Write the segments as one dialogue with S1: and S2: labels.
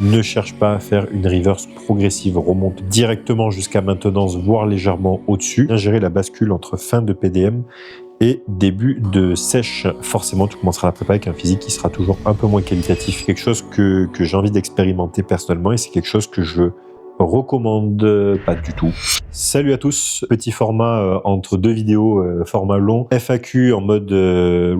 S1: Ne cherche pas à faire une reverse progressive, remonte directement jusqu'à maintenance, voire légèrement au-dessus. Bien gérer la bascule entre fin de PDM et début de sèche. Forcément, tu commenceras la prépa avec un physique qui sera toujours un peu moins qualitatif. Quelque chose que j'ai envie d'expérimenter personnellement et c'est quelque chose que je recommande pas du tout. Salut à tous, petit format entre deux vidéos, format long, FAQ en mode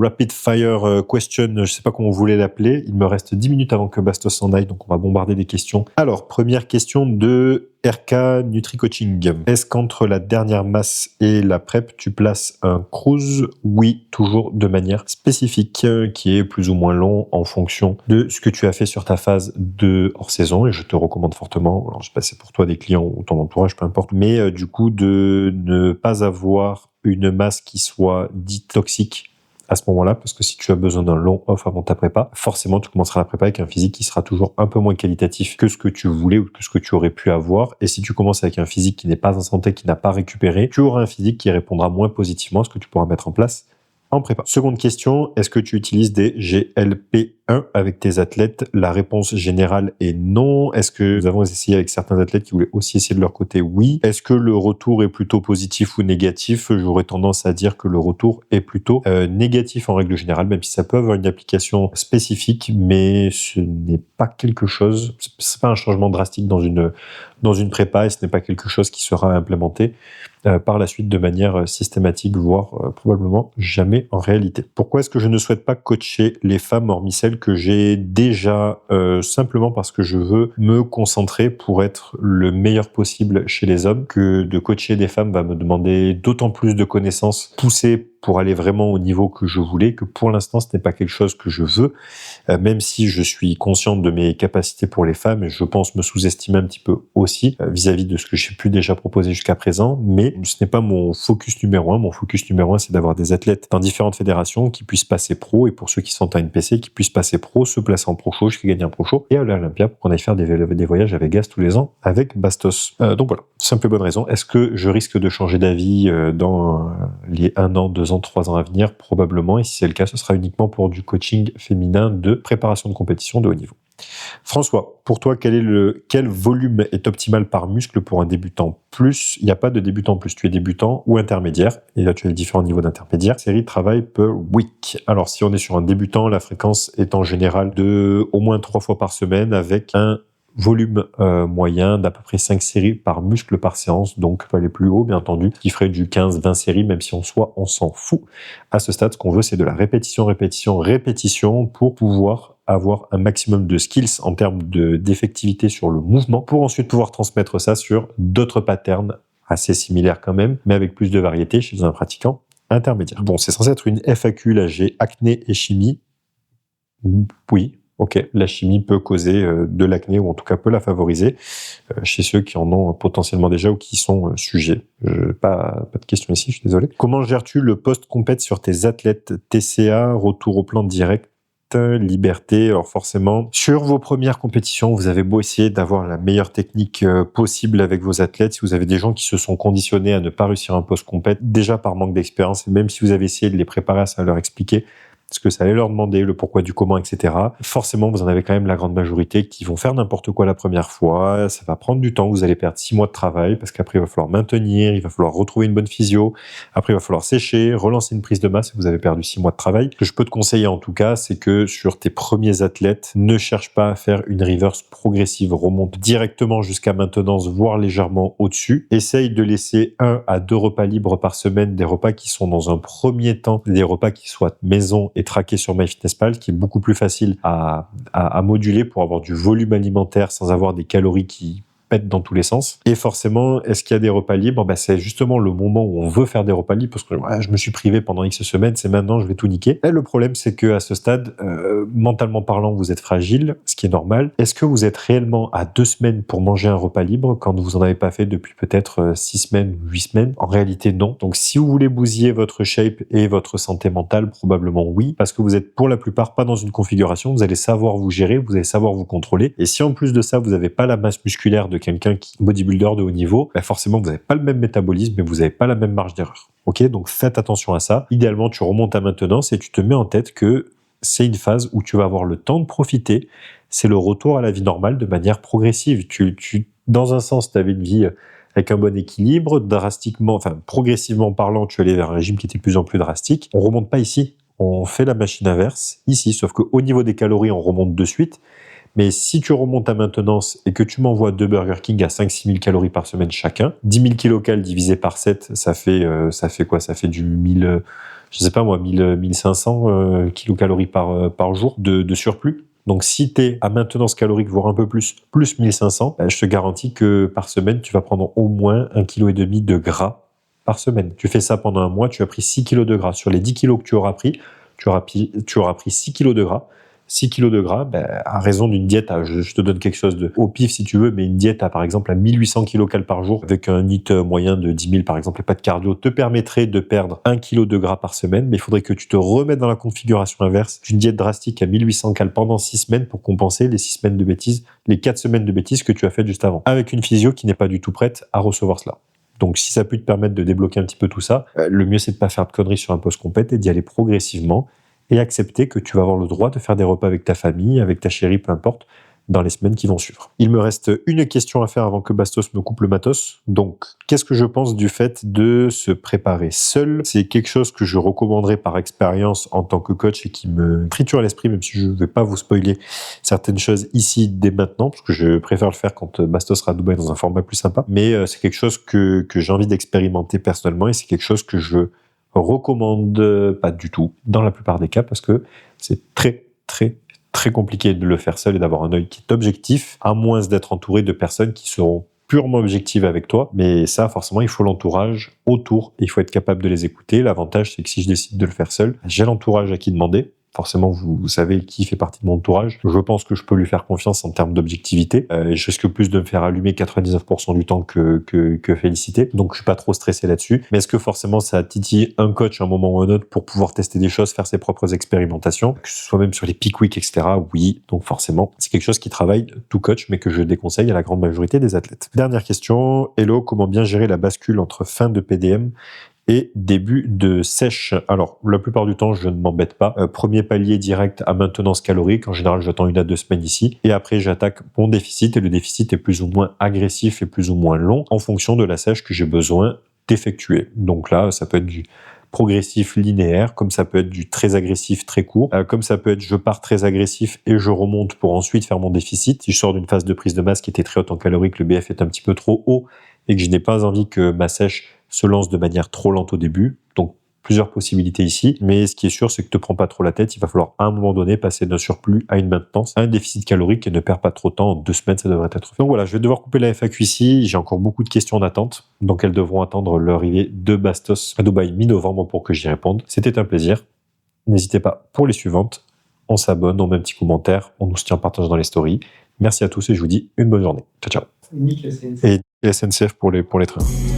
S1: Rapid Fire Question, je sais pas comment vous voulez l'appeler. Il me reste 10 minutes avant que Bastos s'en aille, donc on va bombarder des questions. Alors, première question de RK NutriCoaching. Est-ce qu'entre la dernière masse et la prep, tu places un cruise? Oui, toujours de manière spécifique, qui est plus ou moins long en fonction de ce que tu as fait sur ta phase de hors-saison, et je te recommande fortement, alors je sais pas si c'est pour toi, des clients ou ton entourage, peu importe, mais du coup de ne pas avoir une masse qui soit dite toxique à ce moment-là, parce que si tu as besoin d'un long off avant ta prépa, forcément tu commenceras la prépa avec un physique qui sera toujours un peu moins qualitatif que ce que tu voulais ou que ce que tu aurais pu avoir. Et si tu commences avec un physique qui n'est pas en santé, qui n'a pas récupéré, tu auras un physique qui répondra moins positivement à ce que tu pourras mettre en place en prépa. Seconde question, est-ce que tu utilises des GLP-1 avec tes athlètes? La réponse générale est non. Est-ce que nous avons essayé avec certains athlètes qui voulaient aussi essayer de leur côté? Oui. Est-ce que le retour est plutôt positif ou négatif? J'aurais tendance à dire que le retour est plutôt négatif en règle générale, même si ça peut avoir une application spécifique, mais ce n'est pas quelque chose, c'est pas un changement drastique dans une prépa et ce n'est pas quelque chose qui sera implémenté par la suite de manière systématique, voire probablement jamais en réalité. Pourquoi est-ce que je ne souhaite pas coacher les femmes hormis celles que j'ai déjà? Simplement parce que je veux me concentrer pour être le meilleur possible chez les hommes, que de coacher des femmes va me demander d'autant plus de connaissances poussées pour aller vraiment au niveau que je voulais, que pour l'instant ce n'est pas quelque chose que je veux, même si je suis conscient de mes capacités pour les femmes et je pense me sous-estimer un petit peu aussi vis-à-vis de ce que j'ai pu déjà proposer jusqu'à présent, mais ce n'est pas mon focus numéro un. Mon focus numéro un, c'est d'avoir des athlètes dans différentes fédérations qui puissent passer pro, et pour ceux qui sont à NPC, qui puissent passer pro, se placer en pro show, jusqu'à gagner un pro show, et aller à l'Olympia pour qu'on aille faire des voyages à Vegas tous les ans avec Bastos. Donc voilà, simple et bonne raison. Est-ce que je risque de changer d'avis dans les 1 an, 2 ans, 3 ans à venir? Probablement, et si c'est le cas, ce sera uniquement pour du coaching féminin de préparation de compétition de haut niveau. François, pour toi, quel volume est optimal par muscle pour un débutant plus? Il n'y a pas de débutant plus, tu es débutant ou intermédiaire, et là tu as les différents niveaux d'intermédiaire. Série travail per week. Alors si on est sur un débutant, la fréquence est en général de au moins 3 fois par semaine avec un volume moyen d'à peu près 5 séries par muscle par séance, donc pas les plus hauts bien entendu, qui ferait du 15-20 séries, même si on s'en fout. À ce stade, ce qu'on veut, c'est de la répétition, répétition, répétition pour pouvoir avoir un maximum de skills en termes d'effectivité sur le mouvement, pour ensuite pouvoir transmettre ça sur d'autres patterns assez similaires quand même, mais avec plus de variété chez un pratiquant intermédiaire. Bon, c'est censé être une FAQ, là j'ai acné et chimie. Oui. Ok, la chimie peut causer de l'acné, ou en tout cas peut la favoriser chez ceux qui en ont potentiellement déjà ou qui sont sujets. Pas de question ici, je suis désolé. Comment gères-tu le post-compète sur tes athlètes? TCA, retour au plan direct, liberté? Alors forcément, sur vos premières compétitions, vous avez beau essayer d'avoir la meilleure technique possible avec vos athlètes, si vous avez des gens qui se sont conditionnés à ne pas réussir un post-compète, déjà par manque d'expérience, et même si vous avez essayé de les préparer à ça, à leur expliquer ce que ça allait leur demander, le pourquoi du comment, etc. Forcément, vous en avez quand même la grande majorité qui vont faire n'importe quoi la première fois. Ça va prendre du temps. Vous allez perdre 6 mois de travail parce qu'après, il va falloir maintenir, il va falloir retrouver une bonne physio. Après, il va falloir sécher, relancer une prise de masse et vous avez perdu 6 mois de travail. Ce que je peux te conseiller en tout cas, c'est que sur tes premiers athlètes, ne cherche pas à faire une reverse progressive. Remonte directement jusqu'à maintenance, voire légèrement au-dessus. Essaye de laisser 1 à 2 repas libres par semaine, des repas qui sont dans un premier temps des repas qui soient maison et traqué sur MyFitnessPal, qui est beaucoup plus facile à moduler pour avoir du volume alimentaire sans avoir des calories qui pète dans tous les sens. Et forcément, est-ce qu'il y a des repas libres? C'est justement le moment où on veut faire des repas libres, parce que je me suis privé pendant X semaines, c'est maintenant, je vais tout niquer. Et le problème, c'est que à ce stade, mentalement parlant, vous êtes fragile, ce qui est normal. Est-ce que vous êtes réellement à 2 semaines pour manger un repas libre quand vous en avez pas fait depuis peut-être 6 semaines ou 8 semaines? En réalité, non. Donc, si vous voulez bousiller votre shape et votre santé mentale, probablement oui, parce que vous êtes pour la plupart pas dans une configuration, vous allez savoir vous gérer, vous allez savoir vous contrôler. Et si en plus de ça, vous n'avez pas la masse musculaire de quelqu'un qui est bodybuilder de haut niveau, forcément vous n'avez pas le même métabolisme et vous n'avez pas la même marge d'erreur. Ok, donc faites attention à ça. Idéalement, tu remontes à maintenance et tu te mets en tête que c'est une phase où tu vas avoir le temps de profiter c'est le retour à la vie normale de manière progressive. Dans un sens, tu avais une vie avec un bon équilibre, progressivement parlant, tu allais vers un régime qui était de plus en plus drastique. On remonte pas ici, on fait la machine inverse ici, sauf qu'au niveau des calories, on remonte de suite. Mais si tu remontes à maintenance et que tu m'envoies 2 Burger King à 5-6 000 calories par semaine chacun, 10 000 kilocalories divisé par 7, ça fait quoi? Ça fait du 1000, je sais pas moi, 1500 kilocalories par jour de surplus. Donc si tu es à maintenance calorique, voire un peu plus 1500, je te garantis que par semaine, tu vas prendre au moins 1,5 kg de gras par semaine. Tu fais ça pendant un mois, tu as pris 6 kg de gras. Sur les 10 kg que tu auras pris, tu auras pris 6 kg de gras. 6 kg de gras, à raison d'une diète, je te donne quelque chose au pif si tu veux, mais une diète par exemple à 1800 kcal par jour, avec un NEAT moyen de 10 000 par exemple et pas de cardio, te permettrait de perdre 1 kg de gras par semaine, mais il faudrait que tu te remettes dans la configuration inverse d'une diète drastique à 1800 cal pendant 6 semaines pour compenser les 6 semaines de bêtises, les 4 semaines de bêtises que tu as faites juste avant, avec une physio qui n'est pas du tout prête à recevoir cela. Donc si ça peut te permettre de débloquer un petit peu tout ça, le mieux c'est de pas faire de conneries sur un post-compète et d'y aller progressivement et accepter que tu vas avoir le droit de faire des repas avec ta famille, avec ta chérie, peu importe, dans les semaines qui vont suivre. Il me reste une question à faire avant que Bastos me coupe le matos. Donc, qu'est-ce que je pense du fait de se préparer seul? C'est quelque chose que je recommanderais par expérience en tant que coach et qui me triture l'esprit, même si je ne vais pas vous spoiler certaines choses ici dès maintenant, parce que je préfère le faire quand Bastos sera à Dubaï dans un format plus sympa. Mais c'est quelque chose que j'ai envie d'expérimenter personnellement et c'est quelque chose que je recommande pas du tout dans la plupart des cas parce que c'est très compliqué de le faire seul et d'avoir un œil qui est objectif, à moins d'être entouré de personnes qui seront purement objectives avec toi. Mais ça, forcément, il faut l'entourage autour et il faut être capable de les écouter. L'avantage, c'est que si je décide de le faire seul, j'ai l'entourage à qui demander. Forcément, vous savez qui fait partie de mon entourage. Je pense que je peux lui faire confiance en termes d'objectivité. Je risque plus de me faire allumer 99% du temps que féliciter. Donc, je suis pas trop stressé là-dessus. Mais est-ce que forcément, ça titille un coach à un moment ou un autre pour pouvoir tester des choses, faire ses propres expérimentations, que ce soit même sur les peak week, etc. Oui. Donc, forcément, c'est quelque chose qui travaille tout coach, mais que je déconseille à la grande majorité des athlètes. Dernière question. Hello, comment bien gérer la bascule entre fin de PDM et début de sèche? Alors, la plupart du temps, je ne m'embête pas. Premier palier direct à maintenance calorique. En général, j'attends 1 à 2 semaines ici. Et après, j'attaque mon déficit. Et le déficit est plus ou moins agressif et plus ou moins long en fonction de la sèche que j'ai besoin d'effectuer. Donc là, ça peut être du progressif linéaire, comme ça peut être du très agressif très court, comme ça peut être je pars très agressif et je remonte pour ensuite faire mon déficit. Si je sors d'une phase de prise de masse qui était très haute en calories, que le BF est un petit peu trop haut et que je n'ai pas envie que ma sèche se lance de manière trop lente au début, donc plusieurs possibilités ici, mais ce qui est sûr, c'est que te prends pas trop la tête, il va falloir à un moment donné passer d'un surplus à une maintenance, à un déficit calorique et ne perds pas trop de temps, en 2 semaines ça devrait être fait. Donc voilà, je vais devoir couper la FAQ ici, j'ai encore beaucoup de questions en attente, donc elles devront attendre l'arrivée de Bastos à Dubaï mi-novembre pour que j'y réponde. C'était un plaisir, n'hésitez pas pour les suivantes, on s'abonne, on met un petit commentaire, on nous tient partage dans les stories. Merci à tous et je vous dis une bonne journée. Ciao ciao. Et la SNCF pour les trains.